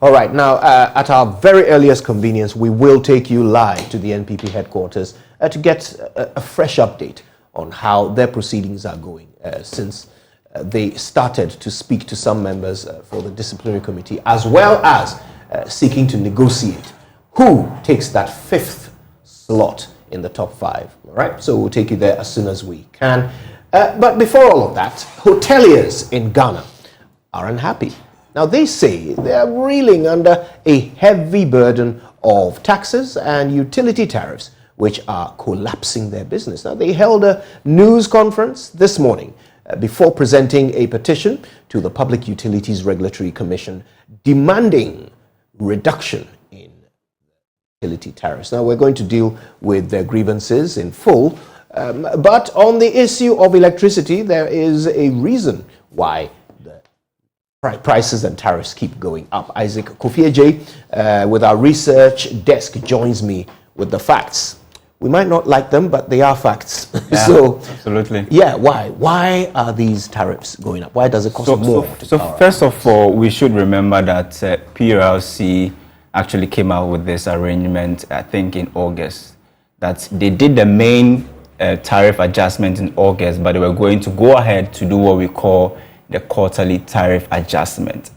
All right, now at our very earliest convenience, we will take you live to the NPP headquarters to get a fresh update on how their proceedings are going since they started to speak to some members for the disciplinary committee, as well as seeking to negotiate who takes that fifth slot in the top five. All right, so we'll take you there as soon as we can. But before all of that, hoteliers in Ghana are unhappy. Now, they say they are reeling under a heavy burden of taxes and utility tariffs, which are collapsing their business. Now, they held a news conference this morning before presenting a petition to the Public Utilities Regulatory Commission demanding reduction in utility tariffs. Now, we're going to deal with their grievances in full, but on the issue of electricity, there is a reason why prices and tariffs keep going up. Isaac Kofi with our research desk joins me with the facts. We might not like them, but they are facts. Yeah, so, absolutely. Yeah, why? Why are these tariffs going up? Why does it cost more? So first of all, we should remember that PURC actually came out with this arrangement, I think, in August. That they did the main tariff adjustment in August, but they were going to go ahead to do what we call the quarterly tariff adjustment.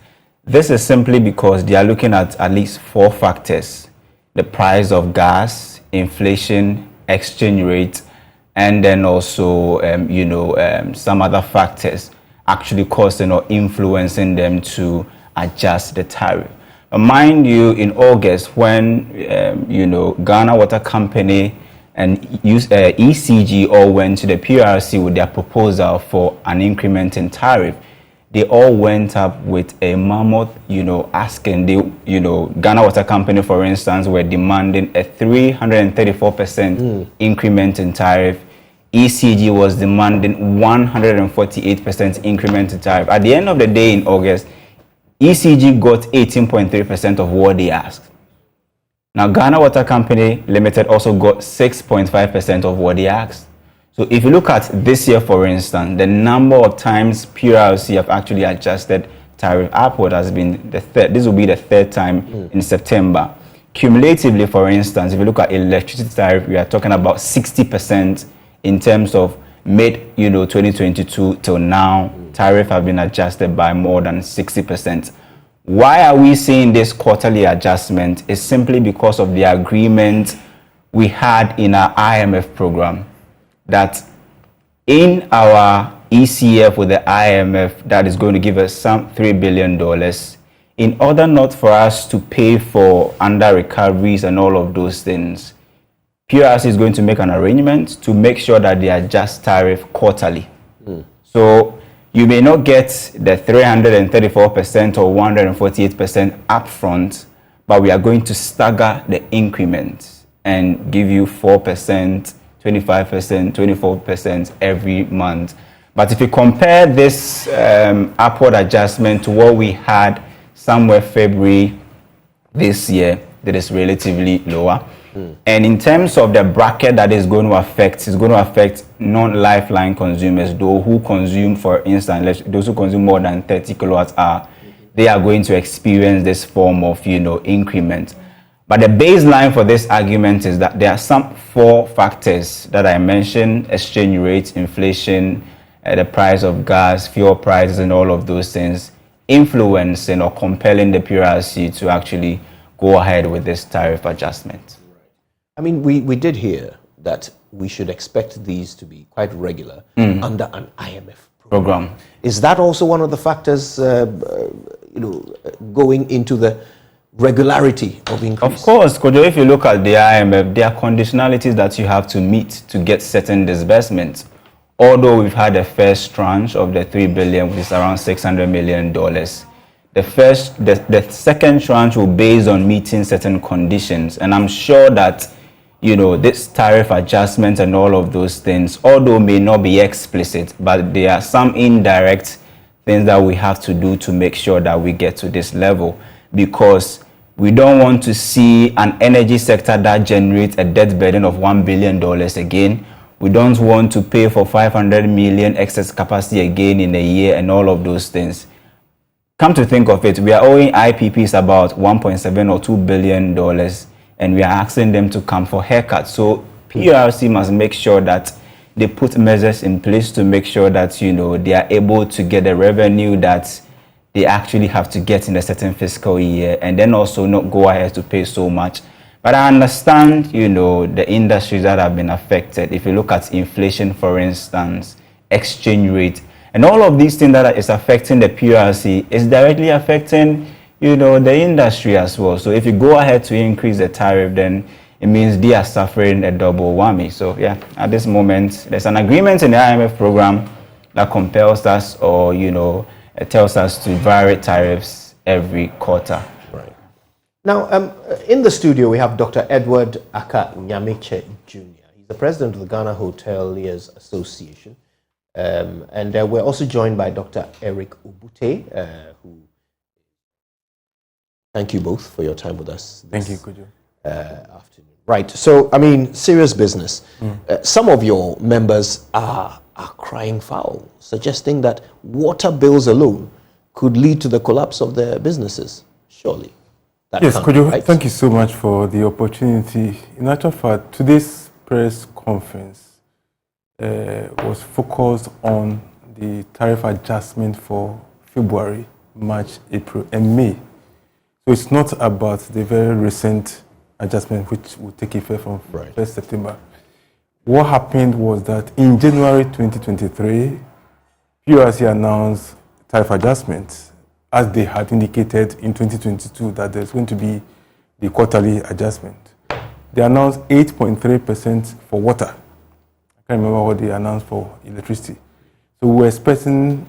This is simply because they are looking at least four factors: the price of gas, inflation, exchange rate, and then also some other factors actually causing or influencing them to adjust the tariff. Mind you, in August, when Ghana Water Company and ECG all went to the PURC with their proposal for an increment in tariff, they all went up with a mammoth, asking. Ghana Water Company, for instance, were demanding a 334% increment in tariff. ECG was demanding 148% increment in tariff. At the end of the day, in August, ECG got 18.3% of what they asked. Now, Ghana Water Company Limited also got 6.5% of what they asked. So if you look at this year, for instance, the number of times PURC have actually adjusted tariff upward has been the third. This will be the third time in September. Cumulatively, for instance, if you look at electricity tariff, we are talking about 60% in terms of mid-2022 till now. Tariff have been adjusted by more than 60%. Why are we seeing this quarterly adjustment? It's simply because of the agreement we had in our IMF program, that in our ECF with the IMF that is going to give us some $3 billion, in order not for us to pay for under recoveries and all of those things, PURC is going to make an arrangement to make sure that they adjust tariff quarterly. So you may not get the 334% or 148% upfront, but we are going to stagger the increment and give you 4%, 25%, 24% every month. But if you compare this upward adjustment to what we had somewhere February this year, that is relatively lower. And in terms of the bracket that is going to affect, it's going to affect non-lifeline consumers, those who consume, for instance, those who consume more than 30 kilowatts hour, they are going to experience this form of, increment. But the baseline for this argument is that there are some four factors that I mentioned: exchange rate, inflation, the price of gas, fuel prices, and all of those things influencing or compelling the PURC to actually go ahead with this tariff adjustment. I mean, we did hear that we should expect these to be quite regular under an IMF program. Is that also one of the factors, going into the regularity of increase? Of course, Kojo, if you look at the IMF, there are conditionalities that you have to meet to get certain disbursements. Although we've had the first tranche of the $3 billion, which is around $600 million, the second tranche will be based on meeting certain conditions. And I'm sure that, this tariff adjustment and all of those things, although may not be explicit, but there are some indirect things that we have to do to make sure that we get to this level, because we don't want to see an energy sector that generates a debt burden of $1 billion again. We don't want to pay for 500 million excess capacity again in a year and all of those things. come to think of it, we are owing IPPs about $1.7 or $2 billion, and we are asking them to come for haircuts. So PURC must make sure that they put measures in place to make sure that, you know, they are able to get the revenue that they actually have to get in a certain fiscal year, and then also not go ahead to pay so much. But I understand, you know, the industries that have been affected. If you look at inflation, for instance, exchange rate, and all of these things that is affecting the PURC is directly affecting, you know, the industry as well. So if you go ahead to increase the tariff, then it means they are suffering a double whammy. So yeah, at this moment, there's an agreement in the IMF program that compels us, or, you know, it tells us to vary tariffs every quarter. Right. Now, in the studio, we have Dr. Edward Aka Nyamiche Jr. He's the president of the Ghana Hoteliers Association. And we're also joined by Dr. Eric Obute, who... Thank you both for your time with us. Thank you, Kojo. Afternoon. Right. So, I mean, serious business. Some of your members are crying foul, suggesting that water bills alone could lead to the collapse of their businesses. Surely. That yes, Kojo, right? Thank you so much for the opportunity. In actual fact, today's press conference was focused on the tariff adjustment for February, March, April, and May. So it's not about the very recent adjustment which will take effect from 1st September. What happened was that in January 2023, PURC announced tariff adjustments, as they had indicated in 2022 that there's going to be the quarterly adjustment. They announced 8.3% for water. I can't remember what they announced for electricity. So we were expecting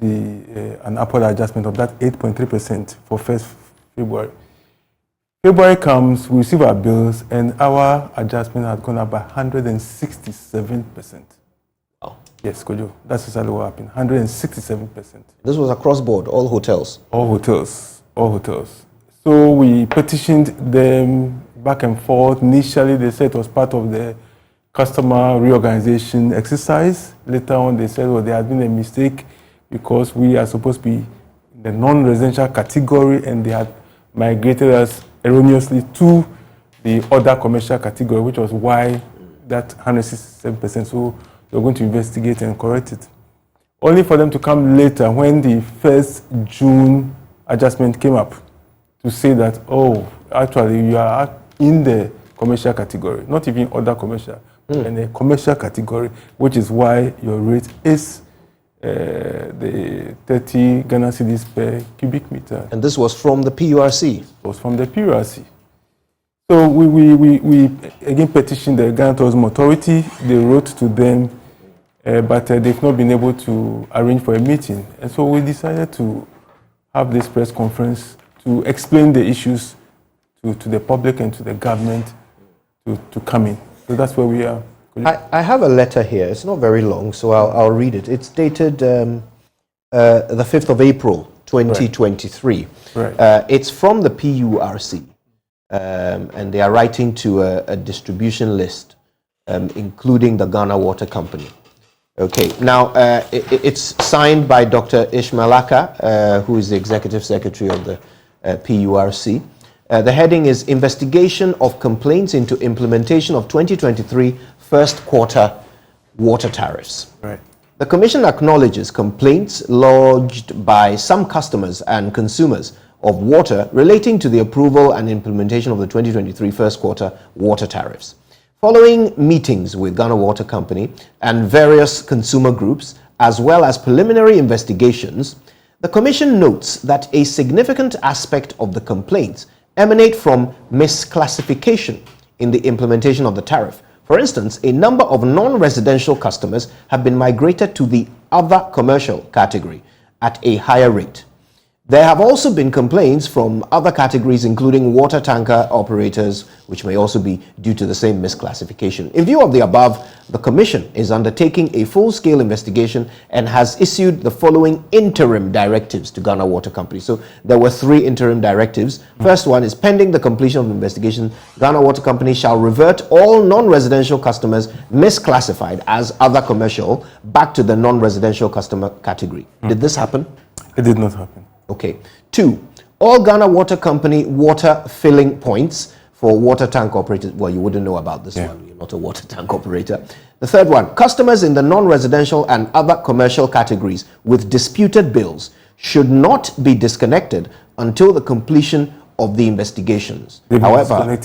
an upward adjustment of that 8.3% for 1st February. February comes, we receive our bills, and our adjustment has gone up by 167%. Oh. Yes, Kojo, that's exactly what happened, 167%. This was across board, all hotels? All hotels, all hotels. So we petitioned them back and forth. Initially, they said it was part of the customer reorganization exercise. Later on, they said, well, there had been a mistake because we are supposed to be in the non-residential category, and they had migrated us erroneously to the other commercial category, which was why that 167%. So we're going to investigate and correct it. Only for them to come later when the 1st June adjustment came up to say that, oh, actually you are in the commercial category, not even other commercial, in the commercial category, which is why your rate is the 30 Ghana cedis per cubic meter. And this was from the PURC? It was from the PURC. So we again petitioned the Ghana Tourism Authority. They wrote to them, but they've not been able to arrange for a meeting. And so we decided to have this press conference to explain the issues to the public and to the government to come in. So that's where we are. I have a letter here. It's not very long, so I'll read it. It's dated the 5th of April, 2023. Right. It's from the PURC, and they are writing to a distribution list, including the Ghana Water Company. Okay, now it's signed by Dr. Ishmael Aka, who is the Executive Secretary of the PURC. The heading is Investigation of Complaints into Implementation of 2023 First Quarter Water Tariffs. Right. The Commission acknowledges complaints lodged by some customers and consumers of water relating to the approval and implementation of the 2023 First Quarter Water Tariffs. Following meetings with Ghana Water Company and various consumer groups, as well as preliminary investigations, the Commission notes that a significant aspect of the complaints emanate from misclassification in the implementation of the tariff. For instance, a number of non-residential customers have been migrated to the other commercial category at a higher rate. There have also been complaints from other categories, including water tanker operators, which may also be due to the same misclassification. In view of the above, the Commission is undertaking a full-scale investigation and has issued the following interim directives to Ghana Water Company. So there were 3 interim directives. First one is, pending the completion of the investigation, Ghana Water Company shall revert all non-residential customers misclassified as other commercial back to the non-residential customer category. Did this happen? It did not happen. Okay. 2, all Ghana Water Company water filling points for water tank operators. Well, you wouldn't know about this one. You're not a water tank operator. The third one, customers in the non-residential and other commercial categories with disputed bills should not be disconnected until the completion of the investigations. However,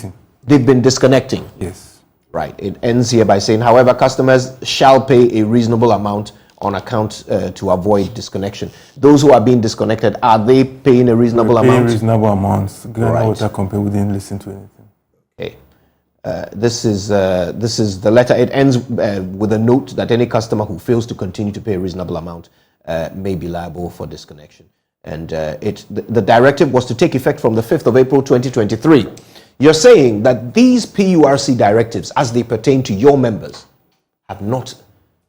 they've been disconnecting. Yes. Right. It ends here by saying, however, customers shall pay a reasonable amount on account to avoid disconnection. Those who are being disconnected, are they paying a reasonable amount? Reasonable amounts. Ghana Water Company wouldn't listen to anything. Okay. This is the letter. It ends with a note that any customer who fails to continue to pay a reasonable amount may be liable for disconnection. And the directive was to take effect from the 5th of April 2023. You're saying that these PURC directives, as they pertain to your members, have not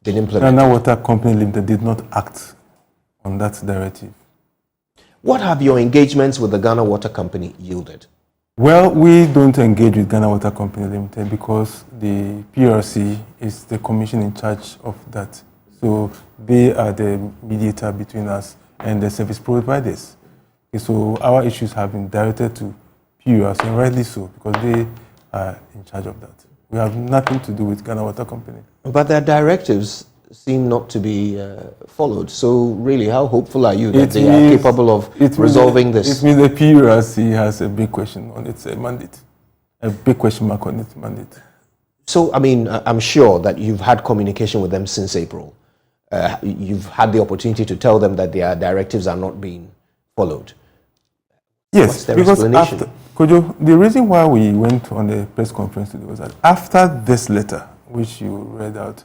been implemented. Ghana Water Company Limited did not act on that directive. What have your engagements with the Ghana Water Company yielded? Well, we don't engage with Ghana Water Company Limited because the PURC is the commission in charge of that. So they are the mediator between us and the service providers. Okay, so our issues have been directed to PURC, and rightly so, because they are in charge of that. We have nothing to do with Ghana Water Company. But their directives seem not to be followed. So really, how hopeful are you that they are capable of resolving this? It means the PURC has a big question on its mandate, a big question mark on its mandate. So, I mean, I'm sure that you've had communication with them since April. You've had the opportunity to tell them that their directives are not being followed. Yes, because after, Kojo, the reason why we went on the press conference today was that after this letter, which you read out,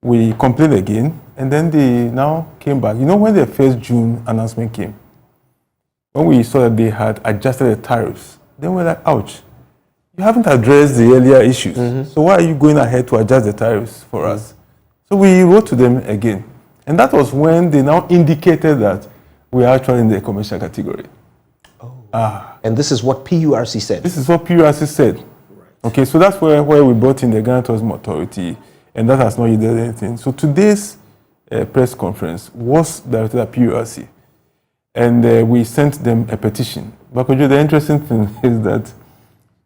we complained again, and then they now came back. You know, when the first June announcement came, when we saw that they had adjusted the tariffs, then we're like, ouch, you haven't addressed the earlier issues. So why are you going ahead to adjust the tariffs for us? So we wrote to them again. And that was when they now indicated that we are actually in the commercial category. And this is what PURC said? This is what PURC said. Right. Okay, so that's where we brought in the Ghana Tourism Authority, and that has not yielded anything. So today's press conference was directed at PURC, and we sent them a petition. But the interesting thing is that,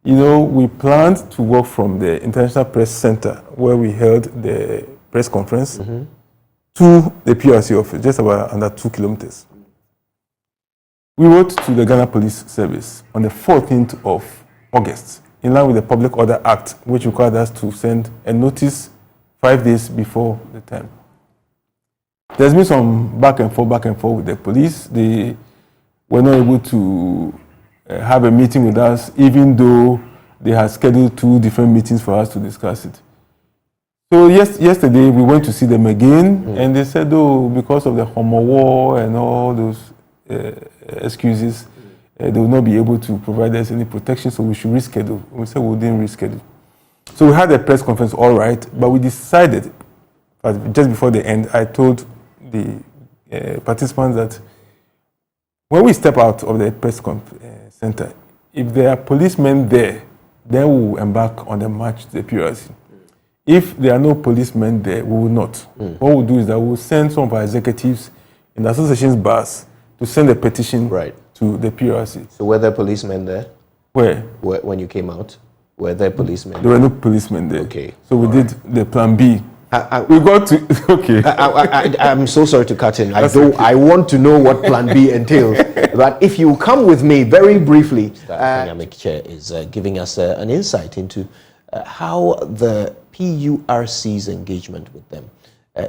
you know, we planned to walk from the International Press Center, where we held the press conference, to the PURC office, just about under 2 kilometers. We wrote to the Ghana Police Service on the 14th of August, in line with the Public Order Act, which required us to send a notice 5 days before the time. There's been some back and forth with the police. They were not able to have a meeting with us, even though they had scheduled 2 different meetings for us to discuss it. So yesterday we went to see them again, and they said, oh, because of the Homo War and all those excuses, they will not be able to provide us any protection, so we should reschedule. We said we didn't reschedule. So we had a press conference, all right, but we decided, just before the end, I told the participants that when we step out of the press center, if there are policemen there, then we will embark on the march to the PURC. If there are no policemen there, we will not. What we'll do is that we'll send some of our executives in the association's bus to send a petition to the PURC. So were there policemen there? Where? When you came out? Were there policemen? There were no policemen there. Okay. So we did the plan B. We got to, okay. I'm so sorry to cut in. I want to know what plan B entails. But if you come with me very briefly, Dynamic Chair is giving us an insight into how the PURC's engagement with them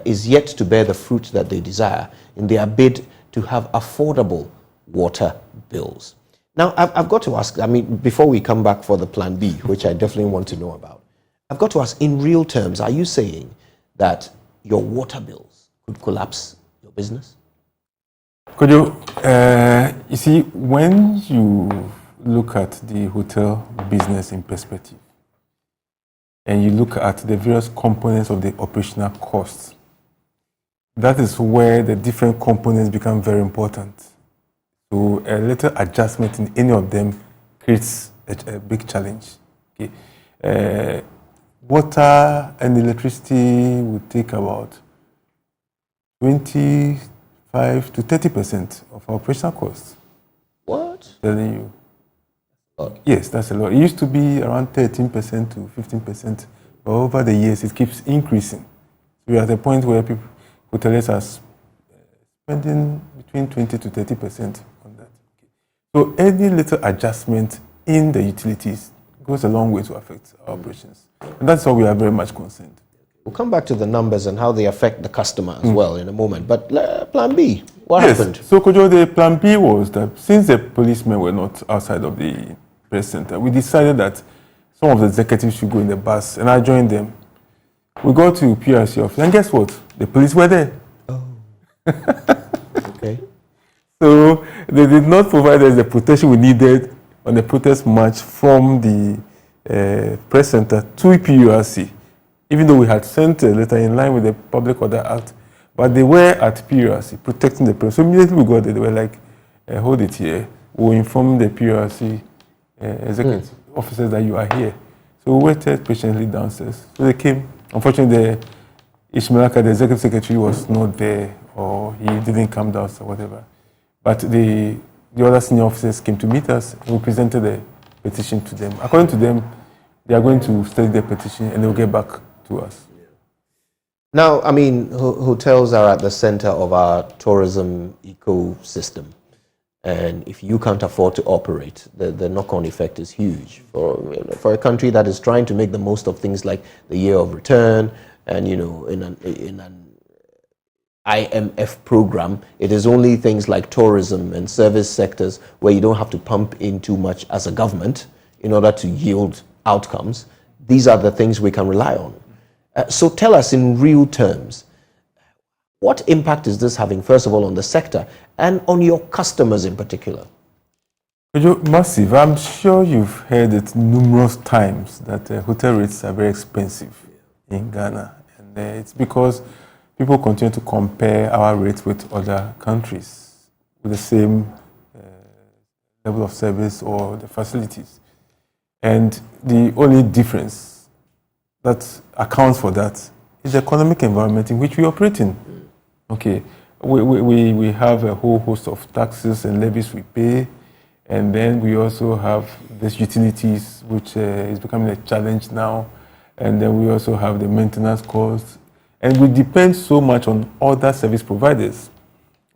is yet to bear the fruit that they desire in their bid to have affordable water bills. Now, I've got to ask, I mean, before we come back for the plan B, which I definitely want to know about, I've got to ask, in real terms, are you saying that your water bills could collapse your business? Kojo, you see, when you look at the hotel business in perspective, and you look at the various components of the operational costs, that is where the different components become very important. So a little adjustment in any of them creates a big challenge. Okay. Water and electricity would take about 25% 25 to 30% of our operational costs. What? Telling you. Oh. Yes, that's a lot. It used to be around 13% to 15%, but over the years it keeps increasing. We are at a point where hoteliers are spending between 20 to 30% on that. So any little adjustment in the utilities goes a long way to affect our operations. And that's why we are very much concerned. We'll come back to the numbers and how they affect the customer as well in a moment. But plan B, what happened? So, Kojo, the plan B was that since the policemen were not outside of the press center, we decided that some of the executives should go in the bus, and I joined them. We got to PURC office, and guess what? The police were there. Oh. Okay. So they did not provide us the protection we needed on the protest march from the press center to PURC, even though we had sent a letter in line with the Public Order Act. But they were at PURC protecting the press. So immediately we got there, they were like, hold it here. We'll inform the PURC executive officers that you are here. So we waited patiently downstairs. So they came. Unfortunately, Ishmaelaka, the executive secretary, was not there, or he didn't come down or whatever. But the other senior officers came to meet us, and we presented the petition to them. According to them, they are going to study the petition and they'll get back to us. Now, I mean, hotels are at the center of our tourism ecosystem. And if you can't afford to operate, the knock-on effect is huge. For a country that is trying to make the most of things like the year of return, and in an IMF program, it is only things like tourism and service sectors where you don't have to pump in too much as a government in order to yield outcomes. These are the things we can rely on. So tell us in real terms, what impact is this having, first of all, on the sector and on your customers in particular? Massive. I'm sure you've heard it numerous times that hotel rates are very expensive in Ghana. And it's because people continue to compare our rates with other countries with the same level of service or the facilities. And the only difference that accounts for that is the economic environment in which we operate in. Okay, we have a whole host of taxes and levies we pay, and then we also have these utilities, which is becoming a challenge now, and then we also have the maintenance costs, and we depend so much on other service providers.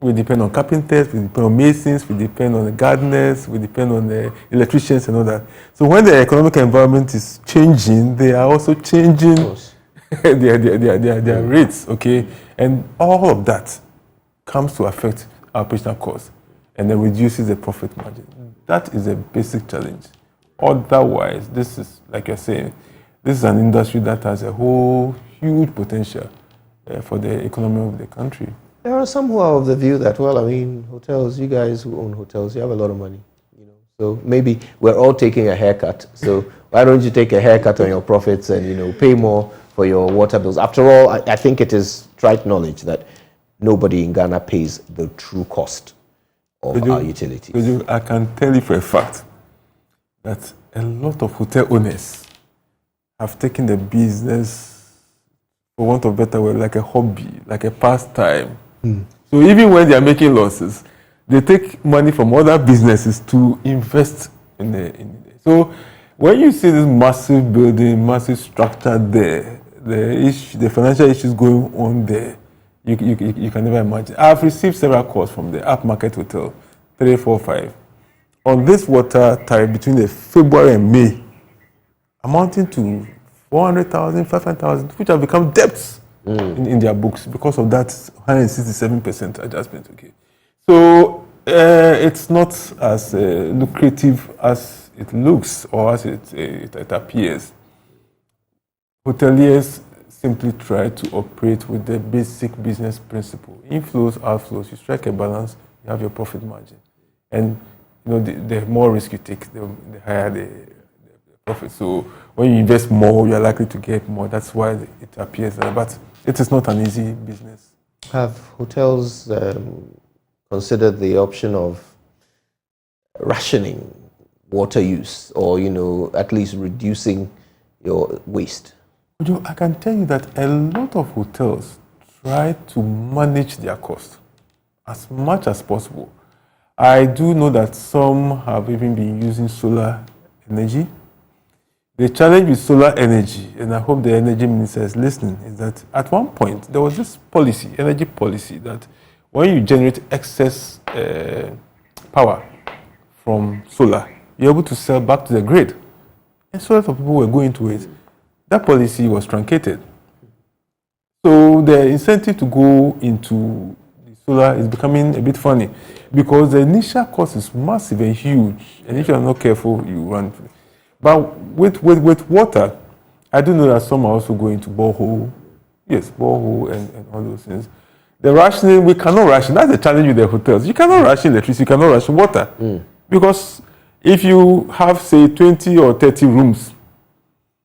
We depend on carpenters, we depend on masons, we depend on the gardeners, we depend on the electricians and all that. So when the economic environment is changing, they are also changing their rates, okay? And all of that comes to affect our operational costs and then reduces the profit margin. That is a basic challenge. Otherwise, this is, like you're saying, this is an industry that has a whole huge potential for the economy of the country. There are some who are of the view that, well, I mean, hotels, you guys who own hotels, you have a lot of money, So maybe we're all taking a haircut. So why don't you take a haircut on your profits and, pay more for your water bills? After all, I think it is trite knowledge that nobody in Ghana pays the true cost of our utilities. I can tell you for a fact that a lot of hotel owners have taken the business, for want of a better word, like a hobby, like a pastime. So even when they are making losses, they take money from other businesses to invest in it. So when you see this massive building, massive structure there, the financial issues going on there, you can never imagine. I've received several calls from the upmarket hotel, 3, 4, 5, on this water tariff between the February and May, amounting to 400,000, 500,000, which have become debts in their books because of that 167% adjustment. Okay, so it's not as lucrative as it looks or as it appears. Hoteliers simply try to operate with the basic business principle: inflows, outflows. You strike a balance, you have your profit margin, and the more risk you take, the higher the profit. So when you invest more, you are likely to get more. That's why it appears that, but it is not an easy business. Have hotels considered the option of rationing water use, or at least reducing your waste? I can tell you that a lot of hotels try to manage their costs. as much as possible. I do know that some have even been using solar energy. The challenge with solar energy, and I hope the energy minister is listening, is that at one point there was this policy, energy policy, that when you generate excess power from solar, you're able to sell back to the grid. And so a lot of people were going to it. That policy was truncated. So the incentive to go into the solar is becoming a bit funny because the initial cost is massive and huge. And if you're not careful, you run. But with water, I do know that some are also going to borehole. Yes, borehole and all those things. The rationing, we cannot ration. That's the challenge with the hotels. You cannot ration electricity, you cannot ration water. Because if you have, say, 20 or 30 rooms,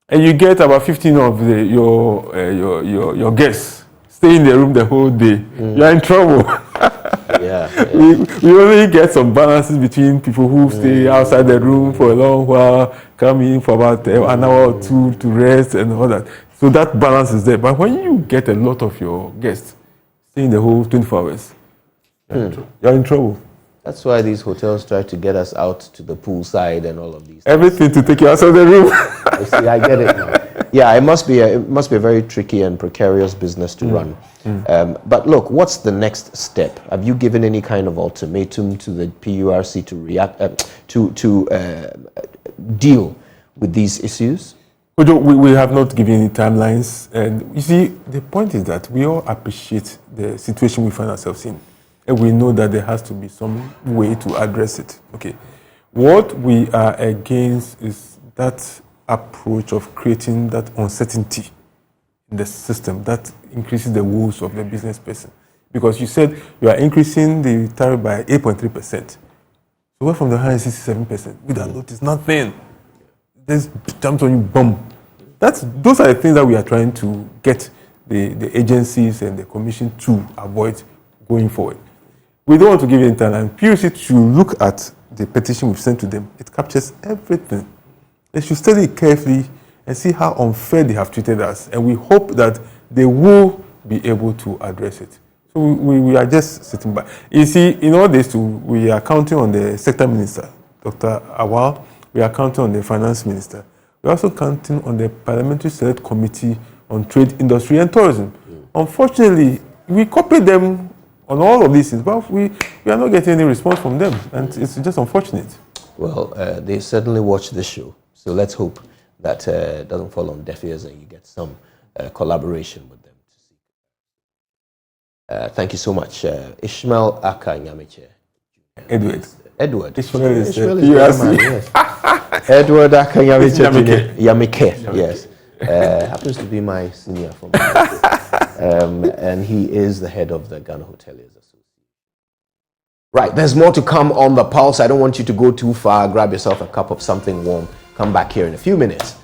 and you get about 15 of your guests stay in the room the whole day, you're in trouble. We only get some balances between people who stay outside the room for a long while, come in for about an hour or two to rest and all that. So that balance is there. But when you get a lot of your guests staying the whole 24 hours, you're in trouble. That's why these hotels try to get us out to the poolside and all of these things. Everything to take you outside the room. You see, I get it now. Yeah, it must be a very tricky and precarious business to run. But look, what's the next step? Have you given any kind of ultimatum to the PURC to react to deal with these issues? We have not given any timelines, and you see, the point is that we all appreciate the situation we find ourselves in. And we know that there has to be some way to address it. Okay. What we are against is that approach of creating that uncertainty in the system that increases the woes of the business person. Because you said you are increasing the tariff by 8.3%. So where from the 167%? We don't notice nothing. There's jumps on you, boom. Those are the things that we are trying to get the agencies and the commission to avoid going forward. We don't want to give any time, and PURC should look at the petition we've sent to them. It captures everything. They should study it carefully and see how unfair they have treated us, and we hope that they will be able to address it. So we are just sitting back. You see, in all this, we are counting on the sector minister, Dr. Awal. We are counting on the finance minister. We are also counting on the Parliamentary Select Committee on Trade, Industry and Tourism. Unfortunately, we copied them on all of these things, but we are not getting any response from them, and it's just unfortunate. Well, they certainly watch this show, so let's hope that it doesn't fall on deaf ears and you get some collaboration with them. Thank you so much. Ishmael Aka Nyamiche. Edward. Ishmael is PURC. Yes. Edward Aka Nyamiche. Yamike, yes. Happens to be my senior from and he is the head of the Ghana Hoteliers Association. Right, there's more to come on The Pulse. I don't want you to go too far. Grab yourself a cup of something warm. Come back here in a few minutes.